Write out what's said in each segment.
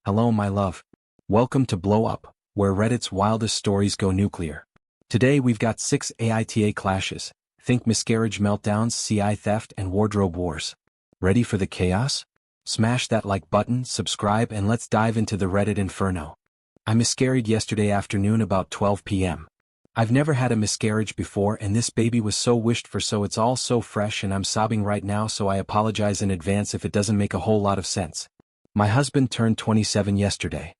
Hello my love. Welcome to Blow Up, where Reddit's wildest stories go nuclear. Today we've got 6 AITA clashes, think miscarriage meltdowns, CI theft and wardrobe wars. Ready for the chaos? Smash that like button, subscribe and let's dive into the Reddit inferno. I miscarried yesterday afternoon about 12 p.m. I've never had a miscarriage before and this baby was so wished for, so it's all so fresh and I'm sobbing right now, so I apologize in advance if it doesn't make a whole lot of sense. My husband turned 27 yesterday.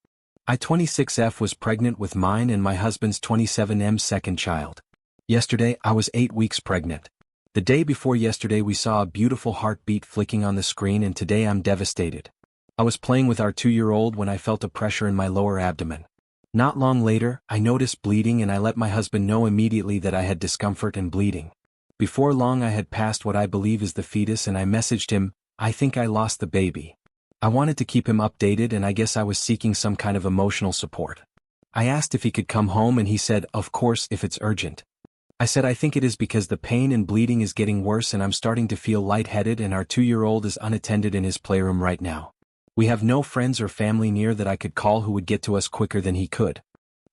I 26F was pregnant with mine and my husband's 27M second child. Yesterday I was 8 weeks pregnant. The day before yesterday we saw a beautiful heartbeat flicking on the screen and today I'm devastated. I was playing with our 2-year-old when I felt a pressure in my lower abdomen. Not long later, I noticed bleeding and I let my husband know immediately that I had discomfort and bleeding. Before long I had passed what I believe is the fetus and I messaged him, "I think I lost the baby." I wanted to keep him updated and I guess I was seeking some kind of emotional support. I asked if he could come home and he said, "Of course, if it's urgent." I said I think it is because the pain and bleeding is getting worse and I'm starting to feel lightheaded and our 2-year-old is unattended in his playroom right now. We have no friends or family near that I could call who would get to us quicker than he could.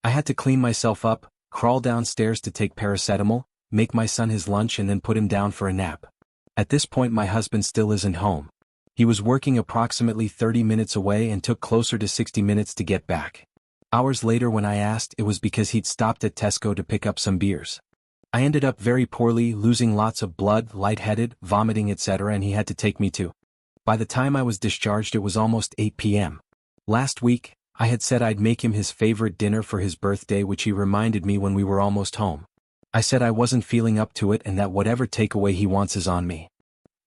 I had to clean myself up, crawl downstairs to take paracetamol, make my son his lunch and then put him down for a nap. At this point my husband still isn't home. He was working approximately 30 minutes away and took closer to 60 minutes to get back. Hours later when I asked, it was because he'd stopped at Tesco to pick up some beers. I ended up very poorly, losing lots of blood, lightheaded, vomiting etc. and he had to take me to. By the time I was discharged it was almost 8 p.m. Last week, I had said I'd make him his favorite dinner for his birthday, which he reminded me when we were almost home. I said I wasn't feeling up to it and that whatever takeaway he wants is on me.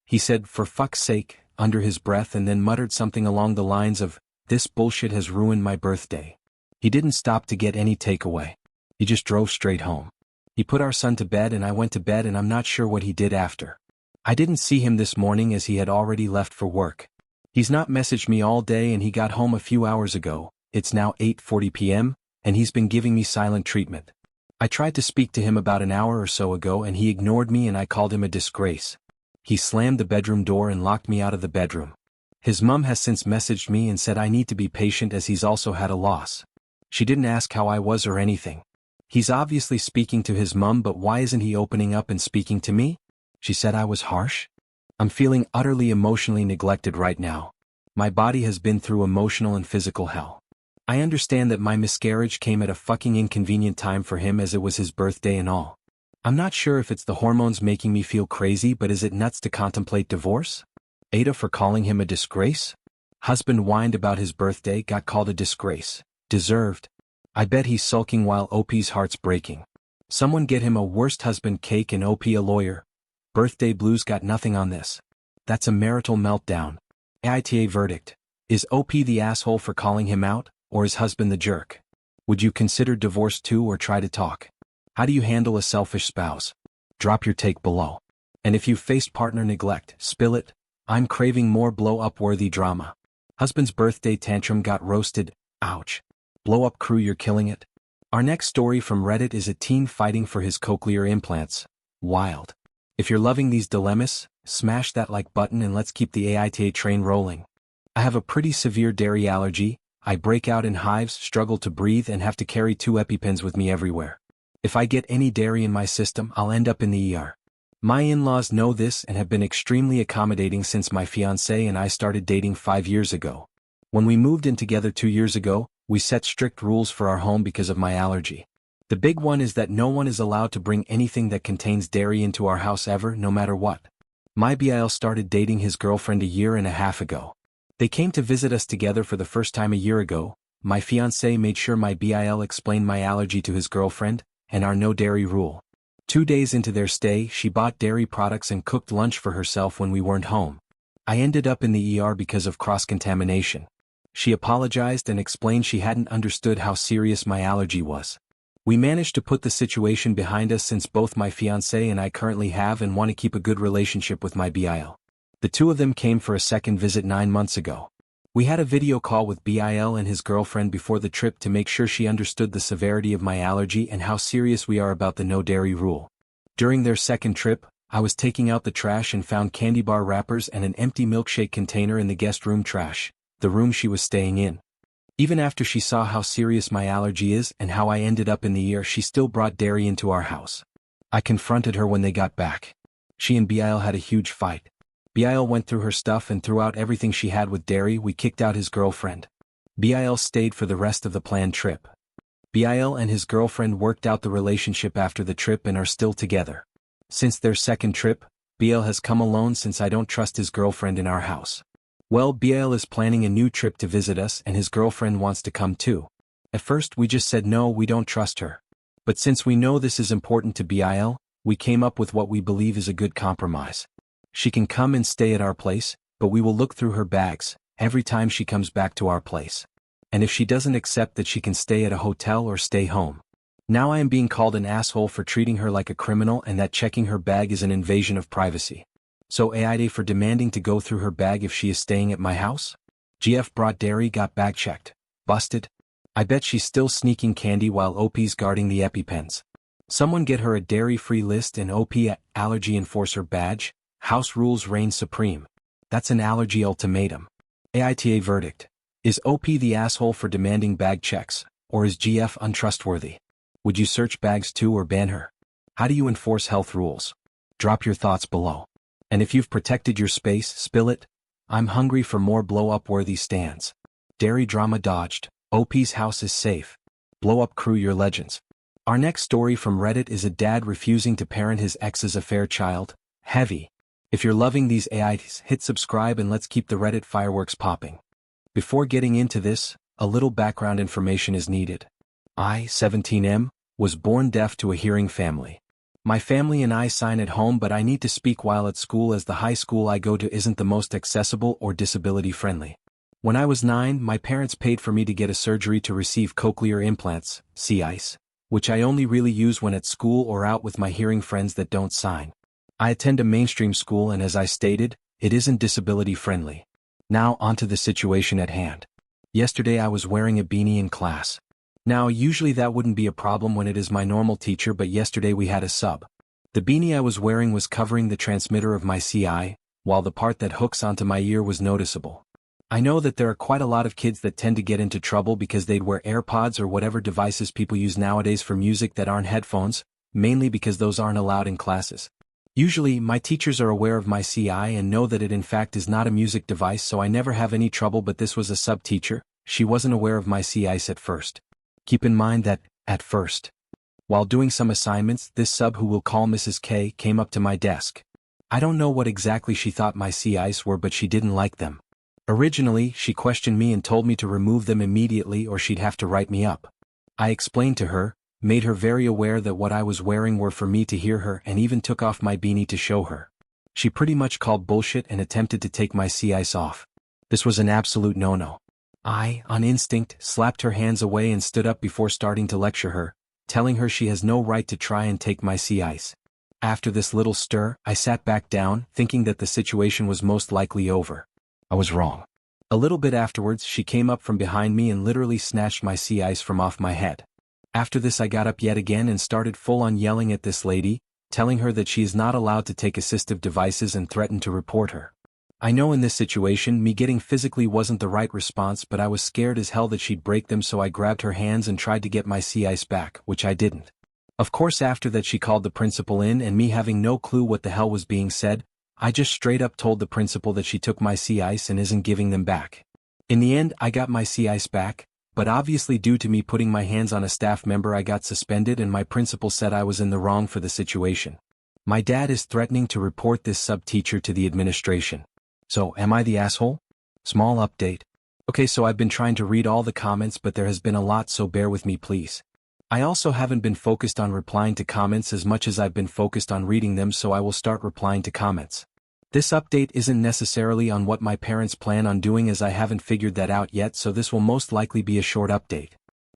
He said, "For fuck's sake," under his breath and then muttered something along the lines of, "This bullshit has ruined my birthday." He didn't stop to get any takeaway. He just drove straight home. He put our son to bed and I went to bed and I'm not sure what he did after. I didn't see him this morning as he had already left for work. He's not messaged me all day and he got home a few hours ago. It's now 8:40 p.m. and he's been giving me silent treatment. I tried to speak to him about an hour or so ago and he ignored me and I called him a disgrace. He slammed the bedroom door and locked me out of the bedroom. His mum has since messaged me and said I need to be patient as he's also had a loss. She didn't ask how I was or anything. He's obviously speaking to his mum, but why isn't he opening up and speaking to me? She said I was harsh? I'm feeling utterly emotionally neglected right now. My body has been through emotional and physical hell. I understand that my miscarriage came at a fucking inconvenient time for him as it was his birthday and all. I'm not sure if it's the hormones making me feel crazy, but is it nuts to contemplate divorce? AITA for calling him a disgrace? Husband whined about his birthday, got called a disgrace. Deserved. I bet he's sulking while OP's heart's breaking. Someone get him a worst husband cake and OP a lawyer. Birthday blues got nothing on this. That's a marital meltdown. AITA verdict. Is OP the asshole for calling him out, or is husband the jerk? Would you consider divorce too or try to talk? How do you handle a selfish spouse? Drop your take below. And if you've faced partner neglect, spill it. I'm craving more blow-up-worthy drama. Husband's birthday tantrum got roasted. Ouch. Blow up crew, you're killing it. Our next story from Reddit is a teen fighting for his cochlear implants. Wild. If you're loving these dilemmas, smash that like button and let's keep the AITA train rolling. I have a pretty severe dairy allergy. I break out in hives, struggle to breathe and have to carry 2 EpiPens with me everywhere. If I get any dairy in my system, I'll end up in the ER. My in-laws know this and have been extremely accommodating since my fiancé and I started dating 5 years ago. When we moved in together 2 years ago, we set strict rules for our home because of my allergy. The big one is that no one is allowed to bring anything that contains dairy into our house ever, no matter what. My BIL started dating his girlfriend a year and a half ago. They came to visit us together for the first time a year ago. My fiancé made sure my BIL explained my allergy to his girlfriend, and our no dairy rule. 2 days into their stay, she bought dairy products and cooked lunch for herself when we weren't home. I ended up in the ER because of cross-contamination. She apologized and explained she hadn't understood how serious my allergy was. We managed to put the situation behind us since both my fiancé and I currently have and want to keep a good relationship with my BIL. The 2 of them came for a second visit 9 months ago. We had a video call with BIL and his girlfriend before the trip to make sure she understood the severity of my allergy and how serious we are about the no dairy rule. During their second trip, I was taking out the trash and found candy bar wrappers and an empty milkshake container in the guest room trash, the room she was staying in. Even after she saw how serious my allergy is and how I ended up in the ER, she still brought dairy into our house. I confronted her when they got back. She and Bil had a huge fight. Bil went through her stuff and threw out everything she had with dairy. We kicked out his girlfriend. Bil stayed for the rest of the planned trip. Bil and his girlfriend worked out the relationship after the trip and are still together. Since their second trip, Bil has come alone since I don't trust his girlfriend in our house. Well, Bil is planning a new trip to visit us and his girlfriend wants to come too. At first we just said no, we don't trust her. But since we know this is important to Bil, we came up with what we believe is a good compromise. She can come and stay at our place, but we will look through her bags every time she comes back to our place. And if she doesn't accept that, she can stay at a hotel or stay home. Now I am being called an asshole for treating her like a criminal and that checking her bag is an invasion of privacy. So AITA for demanding to go through her bag if she is staying at my house? GF brought dairy, got bag checked. Busted? I bet she's still sneaking candy while OP's guarding the EpiPens. Someone get her a dairy-free list and OP a allergy enforcer badge. House rules reign supreme. That's an allergy ultimatum. AITA verdict. Is OP the asshole for demanding bag checks, or is GF untrustworthy? Would you search bags too or ban her? How do you enforce health rules? Drop your thoughts below. And if you've protected your space, spill it. I'm hungry for more blow-up-worthy stands. Dairy drama dodged. OP's house is safe. Blow-up crew, your legends. Our next story from Reddit is a dad refusing to parent his ex's affair child. Heavy. If you're loving these AITAs, hit subscribe and let's keep the Reddit fireworks popping. Before getting into this, a little background information is needed. I, 17M, was born deaf to a hearing family. My family and I sign at home, but I need to speak while at school as the high school I go to isn't the most accessible or disability friendly. When I was 9, my parents paid for me to get a surgery to receive cochlear implants, CIs, which I only really use when at school or out with my hearing friends that don't sign. I attend a mainstream school and as I stated, it isn't disability friendly. Now onto the situation at hand. Yesterday I was wearing a beanie in class. Now usually that wouldn't be a problem when it is my normal teacher, but yesterday we had a sub. The beanie I was wearing was covering the transmitter of my CI, while the part that hooks onto my ear was noticeable. I know that there are quite a lot of kids that tend to get into trouble because they'd wear AirPods or whatever devices people use nowadays for music that aren't headphones, mainly because those aren't allowed in classes. Usually, my teachers are aware of my CI and know that it in fact is not a music device, so I never have any trouble, but this was a sub-teacher. She wasn't aware of my CIs at first. Keep in mind that, at first, while doing some assignments, this sub, who we'll call Mrs. K, came up to my desk. I don't know what exactly she thought my CIs were, but she didn't like them. Originally, she questioned me and told me to remove them immediately or she'd have to write me up. I explained to her, made her very aware that what I was wearing were for me to hear her, and even took off my beanie to show her. She pretty much called bullshit and attempted to take my CIs off. This was an absolute no-no. I, on instinct, slapped her hands away and stood up before starting to lecture her, telling her she has no right to try and take my CIs. After this little stir, I sat back down, thinking that the situation was most likely over. I was wrong. A little bit afterwards, she came up from behind me and literally snatched my CIs from off my head. After this I got up yet again and started full-on yelling at this lady, telling her that she is not allowed to take assistive devices and threatened to report her. I know in this situation me getting physically wasn't the right response, but I was scared as hell that she'd break them, so I grabbed her hands and tried to get my CIs back, which I didn't. Of course, after that she called the principal in, and me having no clue what the hell was being said, I just straight up told the principal that she took my CIs and isn't giving them back. In the end, I got my CIs back, but obviously due to me putting my hands on a staff member I got suspended, and my principal said I was in the wrong for the situation. My dad is threatening to report this sub-teacher to the administration. So, am I the asshole? Small update. Okay, so I've been trying to read all the comments, but there has been a lot, so bear with me please. I also haven't been focused on replying to comments as much as I've been focused on reading them, so I will start replying to comments. This update isn't necessarily on what my parents plan on doing, as I haven't figured that out yet, so this will most likely be a short update.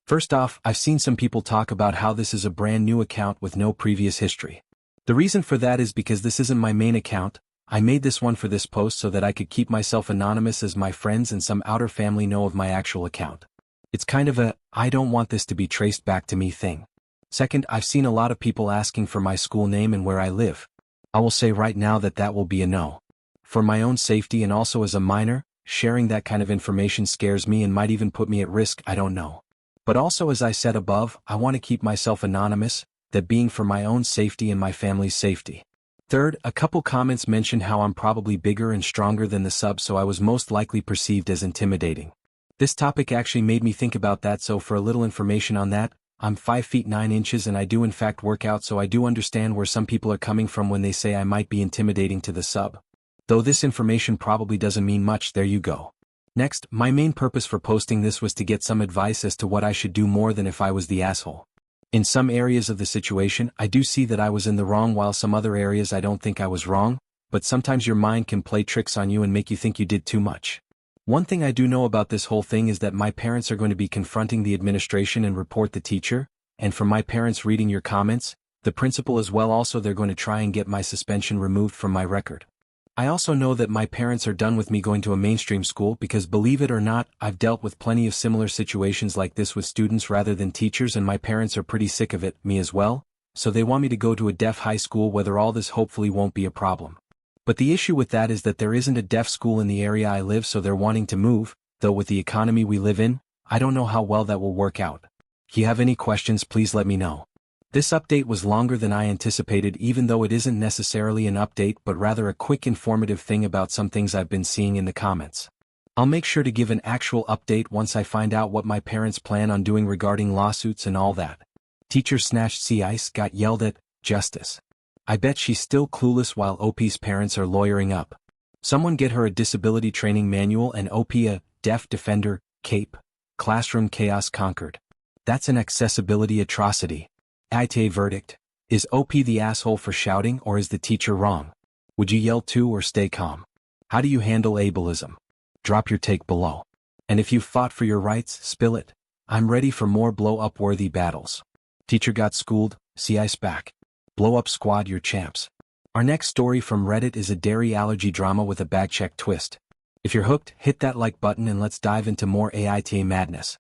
First off, I've seen some people talk about how this is a brand new account with no previous history. The reason for that is because this isn't my main account. I made this one for this post so that I could keep myself anonymous, as my friends and some outer family know of my actual account. It's kind of a, I don't want this to be traced back to me thing. Second, I've seen a lot of people asking for my school name and where I live. I will say right now that that will be a no. For my own safety and also as a minor, Sharing that kind of information scares me and might even put me at risk, I don't know. But also, as I said above, I want to keep myself anonymous, that being for my own safety and my family's safety. Third, a couple comments mentioned how I'm probably bigger and stronger than the sub, so I was most likely perceived as intimidating. This topic actually made me think about that, so for a little information on that, I'm 5 feet 9 inches and I do in fact work out, so I do understand where some people are coming from when they say I might be intimidating to the sub. Though this information probably doesn't mean much, there you go. Next, my main purpose for posting this was to get some advice as to what I should do more than if I was the asshole. In some areas of the situation, I do see that I was in the wrong, while some other areas I don't think I was wrong, but sometimes your mind can play tricks on you and make you think you did too much. One thing I do know about this whole thing is that my parents are going to be confronting the administration and report the teacher, and from my parents reading your comments, the principal as well, also they're going to try and get my suspension removed from my record. I also know that my parents are done with me going to a mainstream school because, believe it or not, I've dealt with plenty of similar situations like this with students rather than teachers, and my parents are pretty sick of it, me as well, so they want me to go to a deaf high school, whether all this hopefully won't be a problem. But the issue with that is that there isn't a deaf school in the area I live, so they're wanting to move, though with the economy we live in, I don't know how well that will work out. If you have any questions, please let me know. This update was longer than I anticipated, even though it isn't necessarily an update but rather a quick informative thing about some things I've been seeing in the comments. I'll make sure to give an actual update once I find out what my parents plan on doing regarding lawsuits and all that. Teacher snatched sea ice, got yelled at, justice. I bet she's still clueless while OP's parents are lawyering up. Someone get her a disability training manual and OP a deaf defender, cape. Classroom chaos conquered. That's an accessibility atrocity. AITA verdict. Is OP the asshole for shouting, or is the teacher wrong? Would you yell too or stay calm? How do you handle ableism? Drop your take below. And if you've fought for your rights, spill it. I'm ready for more blow-up worthy battles. Teacher got schooled, sea ice back. Blow up squad, your champs. Our next story from Reddit is a dairy allergy drama with a bag check twist. If you're hooked, hit that like button and let's dive into more AITA madness.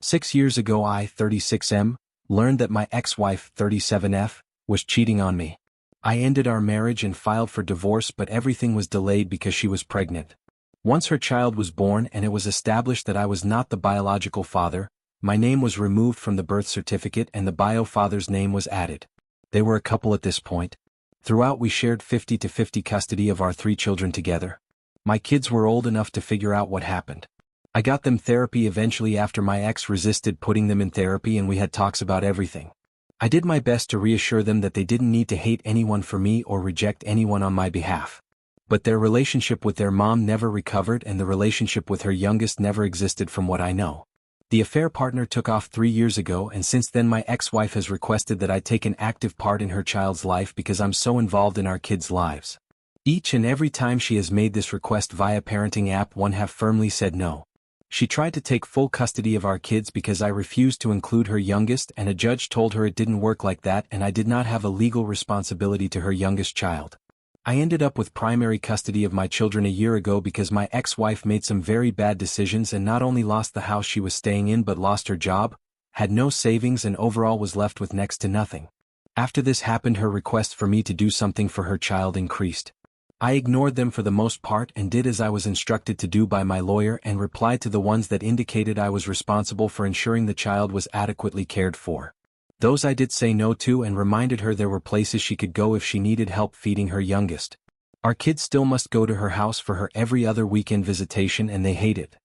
6 years ago I, 36M, learned that my ex-wife, 37F, was cheating on me. I ended our marriage and filed for divorce, but everything was delayed because she was pregnant. Once her child was born and it was established that I was not the biological father, my name was removed from the birth certificate and the bio father's name was added. They were a couple at this point. Throughout we shared 50-50 custody of our 3 children together. My kids were old enough to figure out what happened. I got them therapy eventually after my ex resisted putting them in therapy, and we had talks about everything. I did my best to reassure them that they didn't need to hate anyone for me or reject anyone on my behalf. But their relationship with their mom never recovered, and the relationship with her youngest never existed from what I know. The affair partner took off 3 years ago, and since then my ex-wife has requested that I take an active part in her child's life because I'm so involved in our kids' lives. Each and every time she has made this request via parenting app, one have firmly said no. She tried to take full custody of our kids because I refused to include her youngest, and a judge told her it didn't work like that and I did not have a legal responsibility to her youngest child. I ended up with primary custody of my children a year ago because my ex-wife made some very bad decisions and not only lost the house she was staying in but lost her job, had no savings, and overall was left with next to nothing. After this happened, her request for me to do something for her child increased. I ignored them for the most part and did as I was instructed to do by my lawyer, and replied to the ones that indicated I was responsible for ensuring the child was adequately cared for. Those I did say no to and reminded her there were places she could go if she needed help feeding her youngest. Our kids still must go to her house for her every other weekend visitation and they hate it.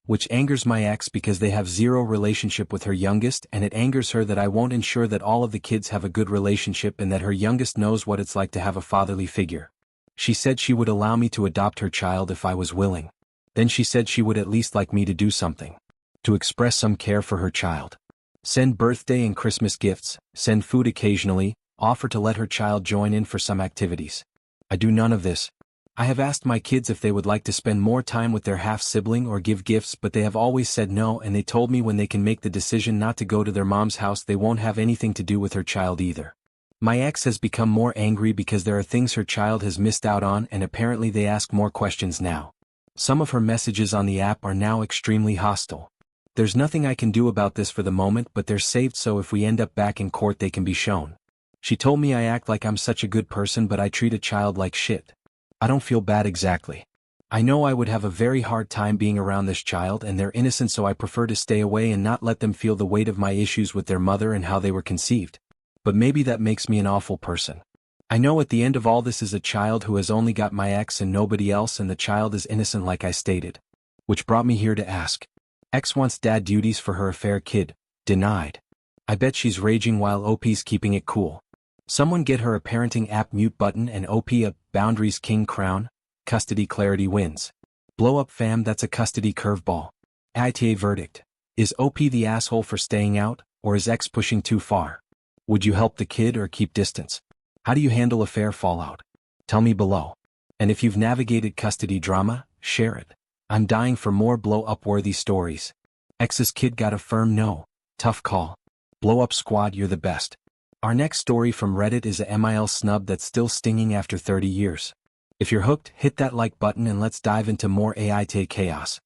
Which angers my ex because they have zero relationship with her youngest, and it angers her that I won't ensure that all of the kids have a good relationship and that her youngest knows what it's like to have a fatherly figure. She said she would allow me to adopt her child if I was willing. Then she said she would at least like me to do something. To express some care for her child. Send birthday and Christmas gifts, send food occasionally, offer to let her child join in for some activities. I do none of this. I have asked my kids if they would like to spend more time with their half-sibling or give gifts, but they have always said no, and they told me when they can make the decision not to go to their mom's house they won't have anything to do with her child either. My ex has become more angry because there are things her child has missed out on, and apparently they ask more questions now. Some of her messages on the app are now extremely hostile. There's nothing I can do about this for the moment, but they're saved so if we end up back in court they can be shown. She told me I act like I'm such a good person but I treat a child like shit. I don't feel bad exactly. I know I would have a very hard time being around this child and they're innocent, so I prefer to stay away and not let them feel the weight of my issues with their mother and how they were conceived. But maybe that makes me an awful person. I know at the end of all this is a child who has only got my ex and nobody else, and the child is innocent like I stated. Which brought me here to ask. Ex wants dad duties for her affair kid. Denied. I bet she's raging while OP's keeping it cool. Someone get her a parenting app mute button and OP a boundaries king crown. Custody clarity wins. Blow up fam, that's a custody curveball. AITA verdict. Is OP the asshole for staying out, or is X pushing too far? Would you help the kid or keep distance? How do you handle affair fallout? Tell me below. And if you've navigated custody drama, share it. I'm dying for more blow up worthy stories. X's kid got a firm no. Tough call. Blow up squad, you're the best. Our next story from Reddit is a MIL snub that's still stinging after 30 years. If you're hooked, hit that like button and let's dive into more AITA chaos.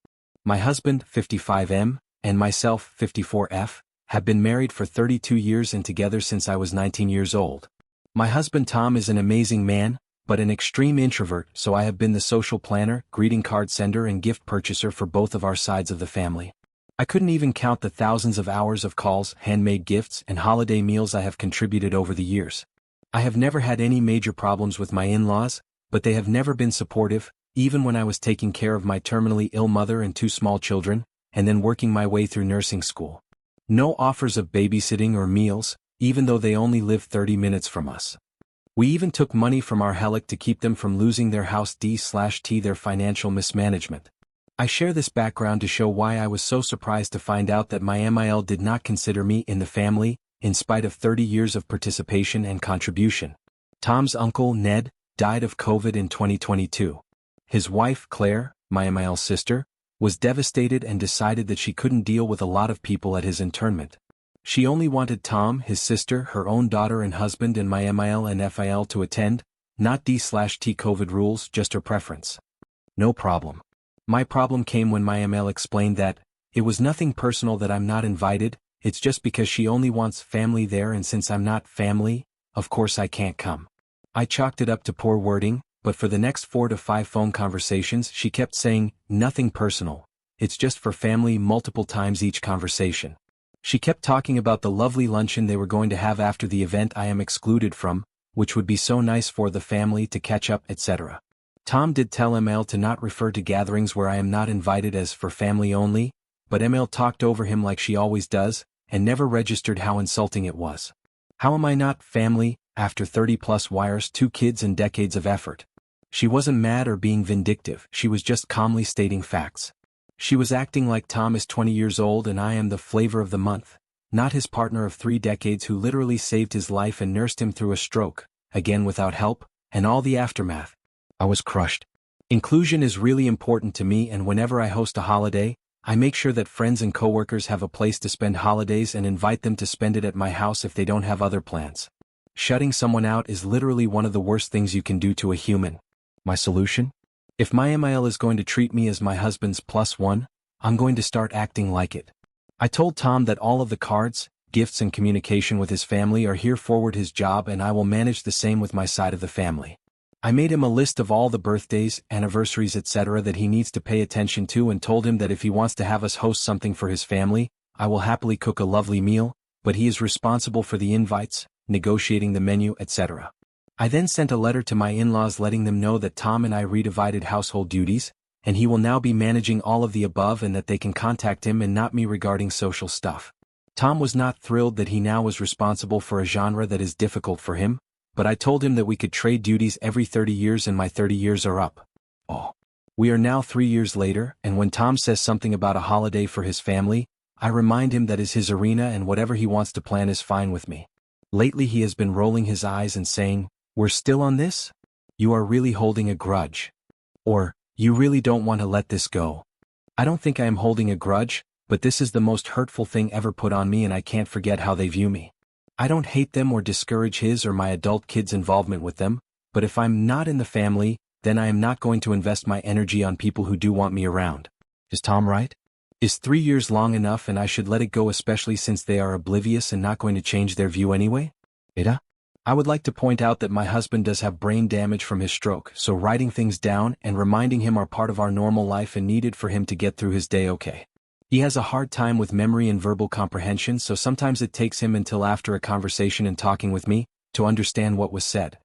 My husband, 55M, and myself, 54F, have been married for 32 years and together since I was 19 years old. My husband Tom is an amazing man, but an extreme introvert, so I have been the social planner, greeting card sender and gift purchaser for both of our sides of the family. I couldn't even count the thousands of hours of calls, handmade gifts, and holiday meals I have contributed over the years. I have never had any major problems with my in-laws, but they have never been supportive, even when I was taking care of my terminally ill mother and 2 small children, and then working my way through nursing school. No offers of babysitting or meals, even though they only live 30 minutes from us. We even took money from our HELOC to keep them from losing their house d/t their financial mismanagement. I share this background to show why I was so surprised to find out that my MIL did not consider me in the family, in spite of 30 years of participation and contribution. Tom's uncle, Ned, died of COVID in 2022. His wife, Claire, my MIL's sister, was devastated and decided that she couldn't deal with a lot of people at his internment. She only wanted Tom, his sister, her own daughter and husband and my MIL and FIL to attend, not d/t COVID rules, just her preference. No problem. My problem came when my ML explained that, it was nothing personal that I'm not invited, it's just because she only wants family there, and since I'm not family, of course I can't come. I chalked it up to poor wording, but for the next 4 to 5 phone conversations she kept saying, nothing personal, it's just for family multiple times each conversation. She kept talking about the lovely luncheon they were going to have after the event I am excluded from, which would be so nice for the family to catch up, etc. Tom did tell ML to not refer to gatherings where I am not invited as for family only, but ML talked over him like she always does, and never registered how insulting it was. How am I not family, after 30+ wires, 2 kids and decades of effort? She wasn't mad or being vindictive, she was just calmly stating facts. She was acting like Tom is 20 years old and I am the flavor of the month, not his partner of 3 decades who literally saved his life and nursed him through a stroke, again without help, and all the aftermath. I was crushed. Inclusion is really important to me, and whenever I host a holiday, I make sure that friends and coworkers have a place to spend holidays and invite them to spend it at my house if they don't have other plans. Shutting someone out is literally one of the worst things you can do to a human. My solution? If my MIL is going to treat me as my husband's +1, I'm going to start acting like it. I told Tom that all of the cards, gifts and communication with his family are here forward his job, and I will manage the same with my side of the family. I made him a list of all the birthdays, anniversaries, etc. that he needs to pay attention to, and told him that if he wants to have us host something for his family, I will happily cook a lovely meal, but he is responsible for the invites, negotiating the menu, etc. I then sent a letter to my in-laws letting them know that Tom and I redivided household duties, and he will now be managing all of the above and that they can contact him and not me regarding social stuff. Tom was not thrilled that he now was responsible for a genre that is difficult for him, but I told him that we could trade duties every 30 years and my 30 years are up. Oh. We are now 3 years later, and when Tom says something about a holiday for his family, I remind him that is his arena and whatever he wants to plan is fine with me. Lately he has been rolling his eyes and saying, "We're still on this? You are really holding a grudge." Or, "You really don't want to let this go." I don't think I am holding a grudge, but this is the most hurtful thing ever put on me, and I can't forget how they view me. I don't hate them or discourage his or my adult kids' involvement with them, but if I'm not in the family, then I am not going to invest my energy on people who do want me around. Is Tom right? Is 3 years long enough and I should let it go, especially since they are oblivious and not going to change their view anyway? AITA? I would like to point out that my husband does have brain damage from his stroke, so writing things down and reminding him are part of our normal life and needed for him to get through his day okay. He has a hard time with memory and verbal comprehension, so sometimes it takes him until after a conversation and talking with me to understand what was said.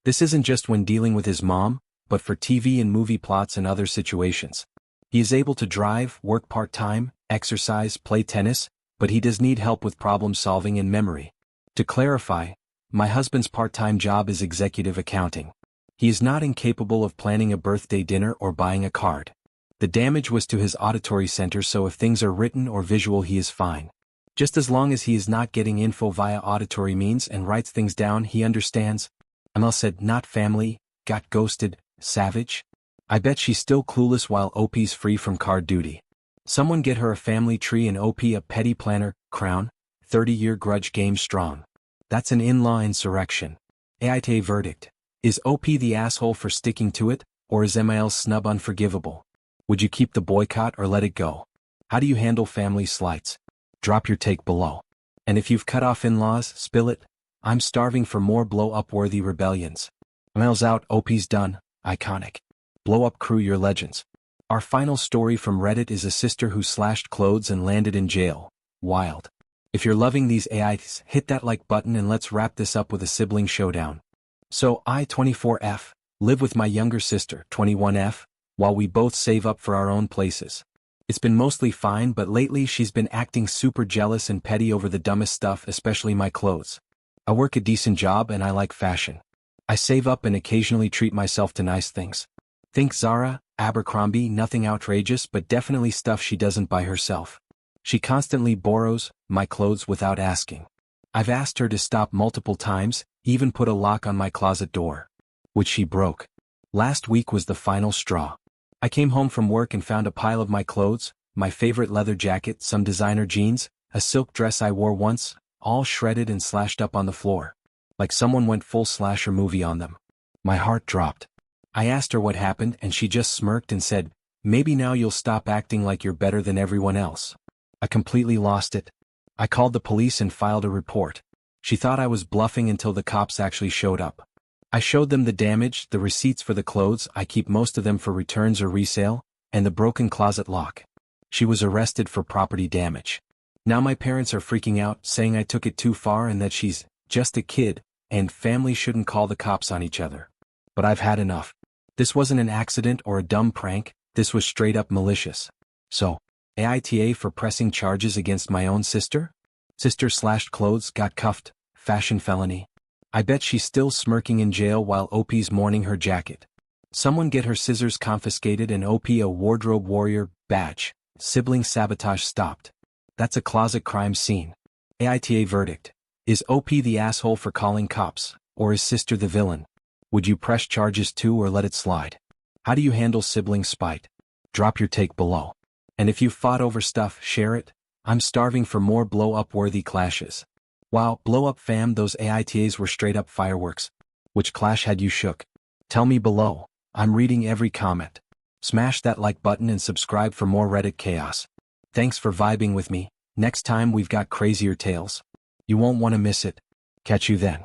This isn't just when dealing with his mom, but for TV and movie plots and other situations. He is able to drive, work part-time, exercise, play tennis, but he does need help with problem-solving and memory. To clarify, my husband's part-time job is executive accounting. He is not incapable of planning a birthday dinner or buying a card. The damage was to his auditory center, so if things are written or visual he is fine. Just as long as he is not getting info via auditory means and writes things down he understands. Amel said, not family, got ghosted, savage. I bet she's still clueless while OP's free from card duty. Someone get her a family tree and OP a petty planner, crown, 30-year grudge game strong. That's an in-law insurrection. AITA verdict. Is OP the asshole for sticking to it, or is MIL's snub unforgivable? Would you keep the boycott or let it go? How do you handle family slights? Drop your take below. And if you've cut off in-laws, spill it. I'm starving for more blow-up-worthy rebellions. MIL's out, OP's done, iconic. Blow-up crew, your legends. Our final story from Reddit is a sister who slashed clothes and landed in jail. Wild. If you're loving these AITAHs, hit that like button and let's wrap this up with a sibling showdown. So I, 24F, live with my younger sister, 21F, while we both save up for our own places. It's been mostly fine, but lately she's been acting super jealous and petty over the dumbest stuff, especially my clothes. I work a decent job and I like fashion. I save up and occasionally treat myself to nice things. Think Zara, Abercrombie, nothing outrageous, but definitely stuff she doesn't buy herself. She constantly borrows my clothes without asking. I've asked her to stop multiple times, even put a lock on my closet door, which she broke. Last week was the final straw. I came home from work and found a pile of my clothes, my favorite leather jacket, some designer jeans, a silk dress I wore once, all shredded and slashed up on the floor. Like someone went full slasher movie on them. My heart dropped. I asked her what happened and she just smirked and said, maybe now you'll stop acting like you're better than everyone else. I completely lost it. I called the police and filed a report. She thought I was bluffing until the cops actually showed up. I showed them the damage, the receipts for the clothes, I keep most of them for returns or resale, and the broken closet lock. She was arrested for property damage. Now my parents are freaking out, saying I took it too far and that she's just a kid, and family shouldn't call the cops on each other. But I've had enough. This wasn't an accident or a dumb prank, this was straight up malicious. So, AITA for pressing charges against my own sister? Sister slashed clothes, got cuffed, fashion felony. I bet she's still smirking in jail while OP's mourning her jacket. Someone get her scissors confiscated and OP a wardrobe warrior badge. Sibling sabotage stopped. That's a closet crime scene. AITA verdict. Is OP the asshole for calling cops, or is sister the villain? Would you press charges too or let it slide? How do you handle sibling spite? Drop your take below. And if you've fought over stuff, share it. I'm starving for more blow-up-worthy clashes. Wow, blow-up fam, those AITAs were straight-up fireworks. Which clash had you shook? Tell me below. I'm reading every comment. Smash that like button and subscribe for more Reddit chaos. Thanks for vibing with me. Next time we've got crazier tales. You won't want to miss it. Catch you then.